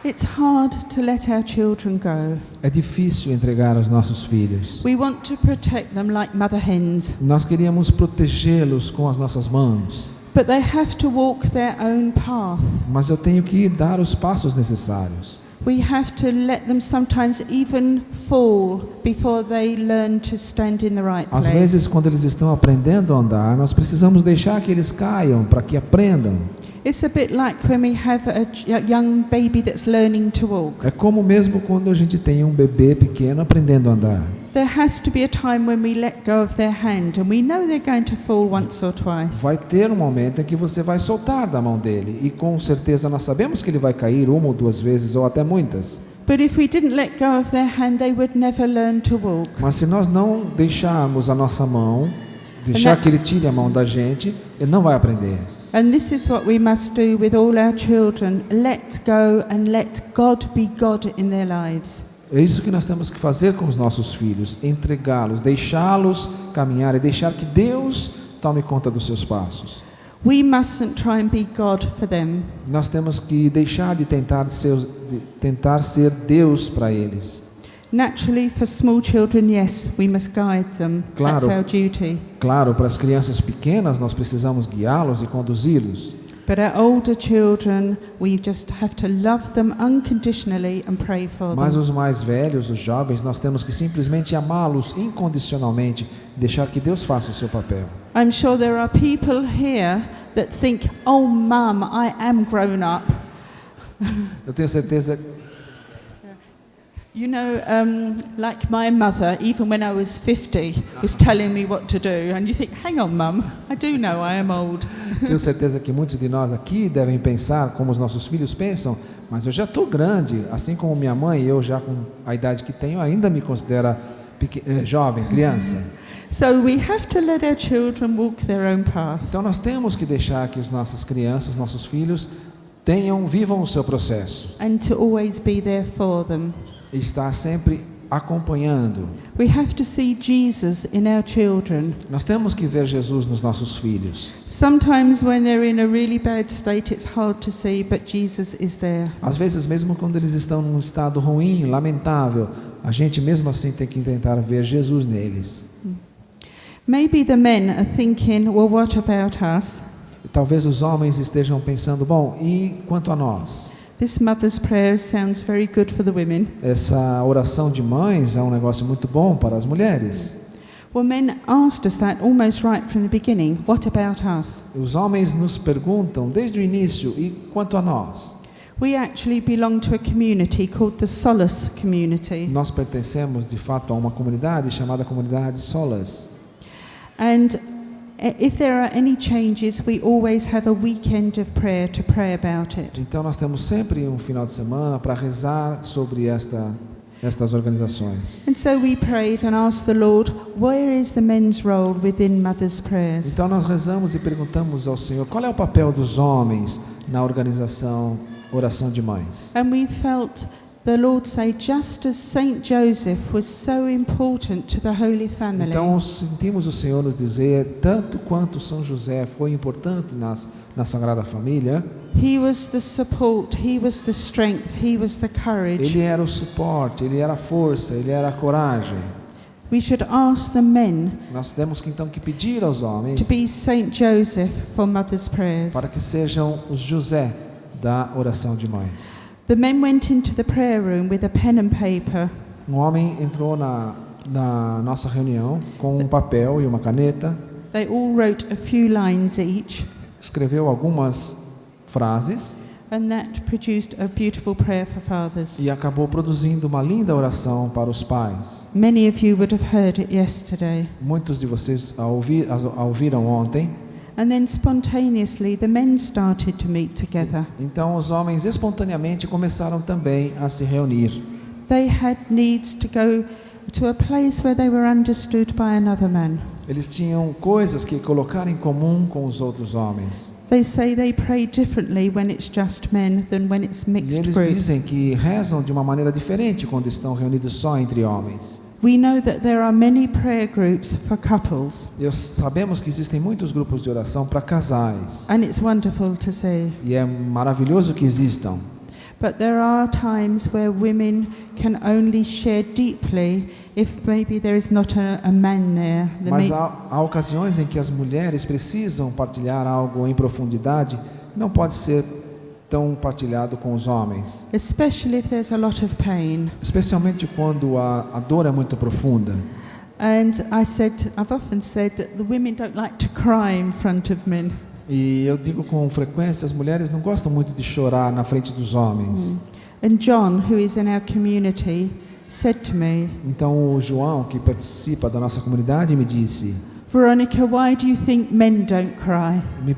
It's hard to let our children go. É difícil entregar os nossos filhos. We want to protect them like mother hens, Nós queríamos protegê-los com as nossas mãos, but they have to walk their own path. mas eu tenho que dar os passos necessários. We have to let them sometimes even fall before they learn to stand in the right Às place. vezes, quando eles estão aprendendo a andar, nós precisamos deixar que eles caiam para que aprendam. It's a bit like when we have a young baby that's learning to walk. É como mesmo quando a gente tem um bebê pequeno aprendendo a andar. There has to be a time when we let go of their hand and we know they're going to fall once or twice. Vai ter um momento em que você vai soltar da mão dele e com certeza nós sabemos que ele vai cair uma ou duas vezes ou até muitas. But if we didn't let go of their hand, they would never learn to walk. Mas se nós não deixarmos a nossa mão, deixar que ele tire a mão da gente, ele não vai aprender. And this is what we must do with all our children. Let go and let God be God in their lives. É isso que nós temos que fazer com os nossos filhos, entregá-los, deixá-los caminhar e deixar que Deus tome conta dos seus passos. We mustn't try and be God for them. Nós temos que deixar de tentar ser Deus para eles. Naturally, for small children, yes, we must guide them. Claro. That's our duty. Claro, para as crianças pequenas nós precisamos guiá-los e conduzi-los. But our older children, we just have to love them unconditionally and pray for Mas them. os mais velhos, os jovens, nós temos que simplesmente amá-los incondicionalmente e deixar que Deus faça o seu papel. I'm sure there are people here that think, "Oh, Mum, I am grown up." Eu tenho certeza. You know, like my mother, even when I was 50, was telling me what to do. And you think, hang on, Mum, I do know I am old. Tenho certeza que muitos de nós aqui devem pensar como os nossos filhos pensam, mas eu já estou grande, assim como minha mãe, eu já com a idade que tenho, ainda me considero jovem, criança. So we have to let our children walk their own path. Então nós temos que deixar que as nossas crianças, nossos filhos, vivam o seu processo. And to always be there for them. E estar sempre acompanhando. We have to see Jesus in our children. Nós temos que ver Jesus nos nossos filhos. Sometimes when they're in a really bad state, it's hard to see, but Jesus is there. Às vezes, mesmo quando eles estão num estado ruim, lamentável, a gente mesmo assim tem que tentar ver Jesus neles. Maybe the men are thinking, well, what about us? Talvez os homens estejam pensando, bom, e quanto a nós? This mother's prayer sounds very good for the women. Essa oração de mães é um negócio muito bom para as mulheres. Well, men asked us that almost right from the beginning. What about us? Os homens nos perguntam desde o início, e quanto a nós? We actually belong to a community called the Solace Community. Nós pertencemos, de fato, a uma comunidade chamada Comunidade Solas. And if there are any changes, we always have a weekend of prayer to pray about it. Então nós temos sempre um final de semana para rezar sobre estas organizações. And so we prayed and asked the Lord, where is the men's role within mother's prayers? Então nós rezamos e perguntamos ao Senhor, qual é o papel dos homens na organização Oração de Mães? And we felt the Lord say, just as Saint Joseph was so important to the Holy Family. Então sentimos o Senhor nos dizer, tanto quanto São José foi importante na Sagrada Família, He was the support, he was the strength, he was the courage. ele era o suporte, ele era a força, ele era a coragem. We should ask the men Nós temos que então que pedir aos to homens be Saint Joseph for mother's prayers. para que sejam os José da Oração de Mães. The men went into the prayer room with a pen and paper. Um homem entrou na nossa reunião com um papel e uma caneta, They all wrote a few lines each, escreveu algumas frases and that produced a beautiful prayer for fathers. e acabou produzindo uma linda oração para os pais. Many of you would have heard it yesterday. Muitos de vocês a ouviram ontem. And then spontaneously the men started to meet together. Então os homens espontaneamente começaram também a se reunir. They had needs to go to a place where they were understood by another man. Eles tinham coisas que colocar em comum com os outros homens. They say they pray differently when it's just men than when it's E mixed eles groups. dizem que rezam de uma maneira diferente quando estão reunidos só entre homens. We know that there are many prayer groups for couples, Sabemos que existem muitos grupos de oração para casais. and it's wonderful to see. E é maravilhoso que existam. But there are times where women can only share deeply if maybe there is not a man there. Mas há ocasiões em que as mulheres precisam partilhar algo em profundidade que não pode ser tão partilhado com os homens. Especially if there's a lot of pain. Especialmente quando a dor é muito profunda. And I've often said that the women don't like to cry in front of men. E eu digo com frequência, as mulheres não gostam muito de chorar na frente dos homens. And John, who is in our community, said to me, então o João, que participa da nossa comunidade, me disse, Veronica, why do you think men don't cry? Me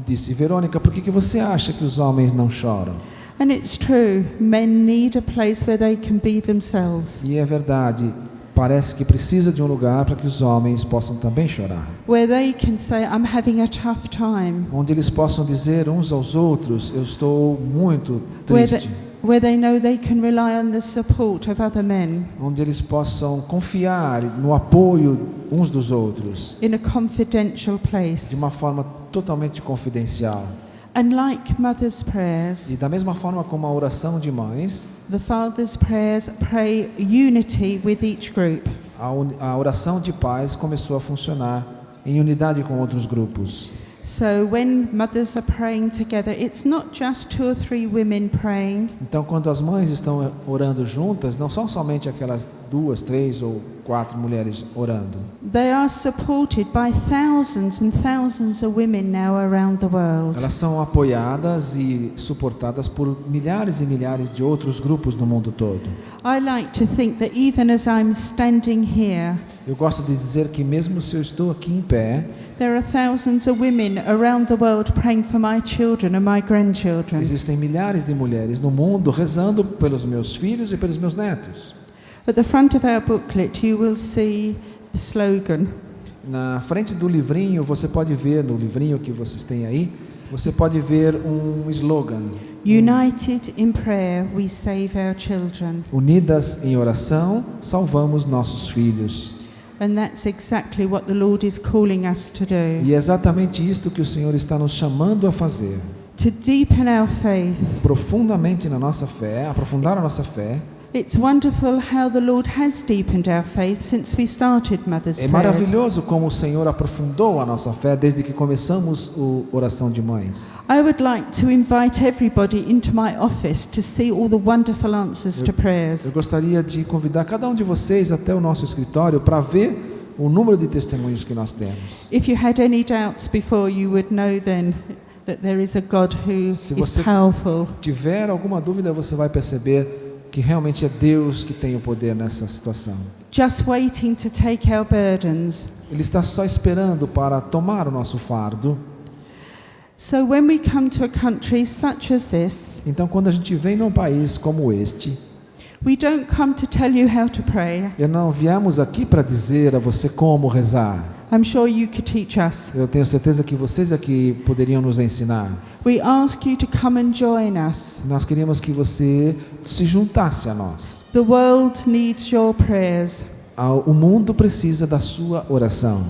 disse, Verônica, por que você acha que os homens não choram? And it's true, men need a place where they can be themselves. E é verdade. Parece que precisa de um lugar para que os homens possam também chorar. Where they can say, I'm having a tough time. Onde eles possam dizer uns aos outros, eu estou muito triste. Where they know they can rely on the support of other men. Onde eles possam confiar no apoio uns dos outros. In a confidential place. De uma forma totalmente confidencial. And like mother's prayers, e da mesma forma como a oração de mães, the father's prayers pray unity with each group. A oração de pais começou a funcionar em unidade com outros grupos. So when mothers are praying together, it's not just 2 or 3 women praying. Então, quando as mães estão orando juntas, não são somente aquelas 2, 3 ou 4 mulheres orando. They are supported by thousands and thousands of women now around the world. Elas são apoiadas e suportadas por milhares e milhares de outros grupos no mundo todo. I like to think that even as I'm standing here, eu gosto de dizer que mesmo se eu estou aqui em pé, there are thousands of women around the world praying for my children and my grandchildren. Existem milhares de mulheres no mundo rezando pelos meus filhos e pelos meus netos. At the front of our booklet you will see the slogan. Na frente do livrinho, você pode ver, no livrinho que vocês têm aí, você pode ver um slogan. United in prayer we save our children. Unidas em oração, salvamos nossos filhos. And that's exactly what the Lord is calling us to do. E é exatamente isto que o Senhor está nos chamando a fazer. To deepen our faith. Profundamente na nossa fé, aprofundar a nossa fé. It's wonderful how the Lord has deepened our faith since we started Mother's Prayers. É maravilhoso como o Senhor aprofundou a nossa fé desde que começamos a oração de mães. I would like to invite everybody into my office to see all the wonderful answers to prayers. Eu gostaria de convidar cada um de vocês até o nosso escritório para ver o número de testemunhos que nós temos. If you had any doubts before, you would know then that there is a God who is powerful. Se tiver alguma dúvida, você vai perceber que realmente é Deus que tem o poder nessa situação. Just waiting to take our burdens. Ele está só esperando para tomar o nosso fardo. So when we come to a country such as this, então quando a gente vem num país como este, we don't come to tell you how to pray. Não viemos aqui para dizer a você como rezar. I'm sure you could teach us. Eu tenho certeza que vocês aqui poderiam nos ensinar. We ask you to come and join us. Nós queríamos que você se juntasse a nós. The world needs your prayers. O mundo precisa da sua oração.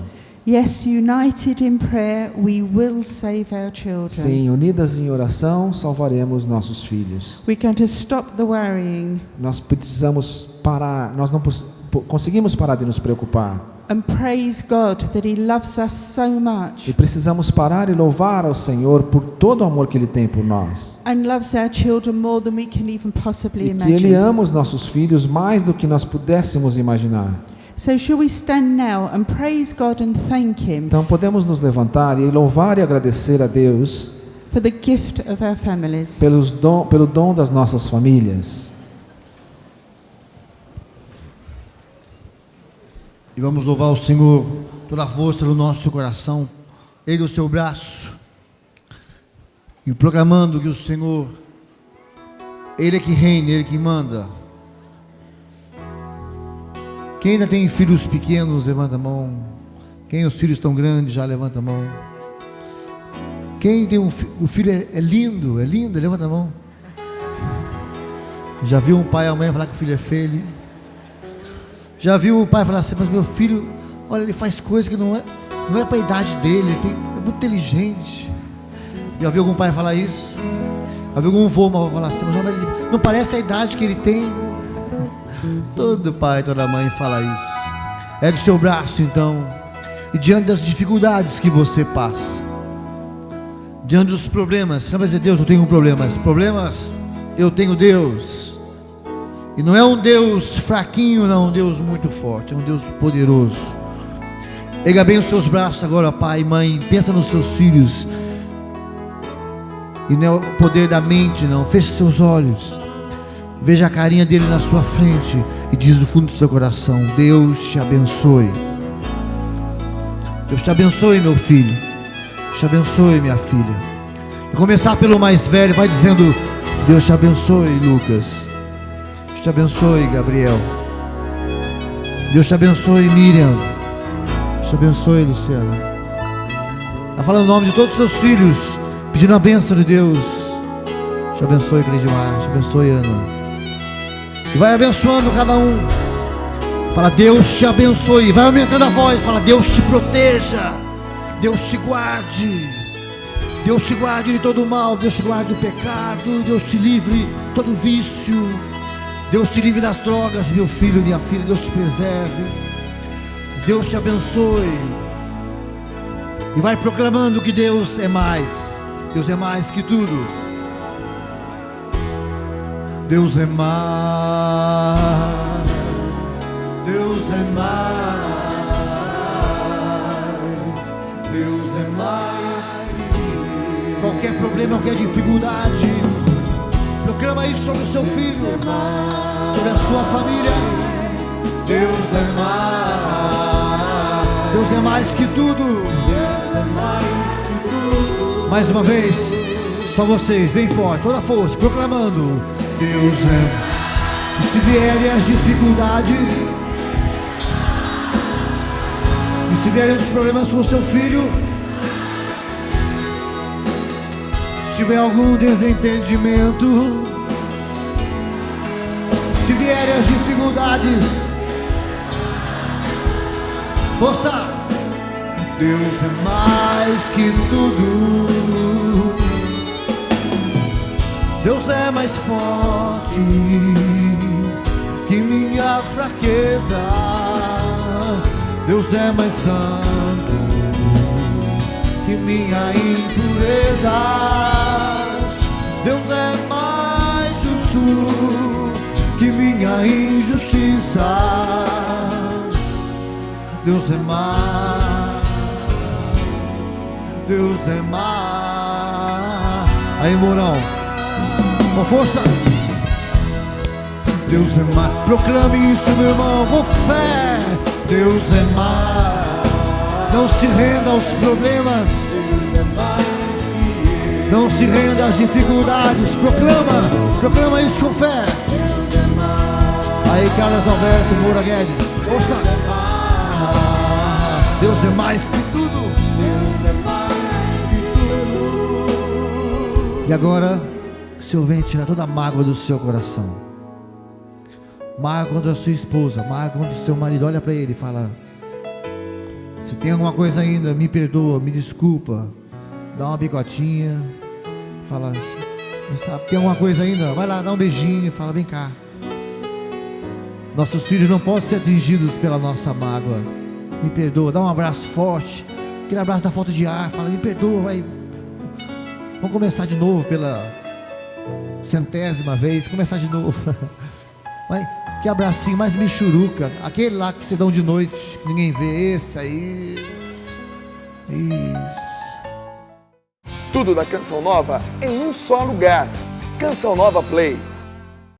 Yes, united in prayer, we will save our children. Sim, unidas em oração, salvaremos nossos filhos. We're going to stop the worrying. Nós precisamos parar, nós não conseguimos parar de nos preocupar. And praise God that He loves us so much. E precisamos parar e louvar ao Senhor por todo o amor que Ele tem por nós. And loves our children more than we can even possibly imagine. E que Ele ama os nossos filhos mais do que nós pudéssemos imaginar. So shall we stand now and praise God and thank Him? Então podemos nos levantar e louvar e agradecer a Deus for the gift of our families. Pelo dom das nossas famílias. E vamos louvar o Senhor, toda a força do nosso coração, erga o seu braço, e proclamando que o Senhor, Ele é que reina, Ele é que manda. Quem ainda tem filhos pequenos, levanta a mão. Quem os filhos estão grandes, já levanta a mão. Quem tem o filho é lindo, levanta a mão. Já viu um pai e a mãe falar que o filho é feio? Já viu o pai falar assim, mas meu filho, olha, ele faz coisas que não é para a idade dele, é muito inteligente. Já viu algum pai falar isso? Havia algum vô, mas vai falar assim, mas não parece a idade que ele tem. Todo pai, toda mãe fala isso. Ergue o seu braço então, e diante das dificuldades que você passa, diante dos problemas, você não vai dizer, Deus, eu tenho problemas. Problemas, eu tenho Deus. E não é um Deus fraquinho, não, um Deus muito forte, é um Deus poderoso. Erga bem os seus braços agora, pai e mãe, pensa nos seus filhos. E não é o poder da mente, não. Feche seus olhos, veja a carinha dele na sua frente e diz do fundo do seu coração: Deus te abençoe. Deus te abençoe, meu filho. Deus te abençoe, minha filha. E começar pelo mais velho, vai dizendo: Deus te abençoe, Lucas. Deus te abençoe, Gabriel. Deus te abençoe, Miriam. Deus te abençoe, Luciano. Está falando o nome de todos os seus filhos, pedindo a bênção de Deus. Te abençoe, Cleidimar. Te abençoe, Ana. E vai abençoando cada um. Fala: Deus te abençoe. Vai aumentando a voz. Fala: Deus te proteja. Deus te guarde. Deus te guarde de todo mal. Deus te guarde do pecado. Deus te livre de todo vício. Deus te livre das drogas, meu filho, minha filha. Deus te preserve. Deus te abençoe. E vai proclamando que Deus é mais. Deus é mais que tudo. Deus é mais. Deus é mais. Deus é mais que qualquer problema, qualquer dificuldade. Proclama isso sobre o seu filho, sobre a sua família. Deus é mais. Deus é mais que tudo. Deus é mais que tudo. Mais uma vez, só vocês, bem forte, toda a força, proclamando: Deus é. E se vierem as dificuldades, e se vierem os problemas com o seu filho, se tiver algum desentendimento, se vierem as dificuldades, força! Deus é mais que tudo. Deus é mais forte que minha fraqueza. Deus é mais santo que minha impureza. Deus é mais justo que minha injustiça. Deus é mais. Deus é mais. Aí, Mourão, com força. Deus é mais. Proclame isso, meu irmão, com fé. Deus é mais. Não se renda aos problemas. Não se renda às dificuldades. Proclama isso com fé. Aí, Carlos Alberto Moura Guedes, força. Deus é mais que tudo. E agora, o Senhor vem tirar toda a mágoa do seu coração. Mágoa contra a sua esposa, mágoa contra o seu marido. Olha para ele e fala: se tem alguma coisa ainda, me perdoa, me desculpa. Dá uma bicotinha. Fala: sabe, tem alguma coisa ainda? Vai lá, dá um beijinho e fala: vem cá. Nossos filhos não podem ser atingidos pela nossa mágoa. Me perdoa, dá um abraço forte. Aquele abraço da falta de ar. Fala: me perdoa, vai. Vamos começar de novo pela 100ª vez. Começar de novo. Vai, que abracinho mais michuruca. Aquele lá que se dão de noite, que ninguém vê. Esse aí. Isso. Tudo da Canção Nova em um só lugar. Canção Nova Play.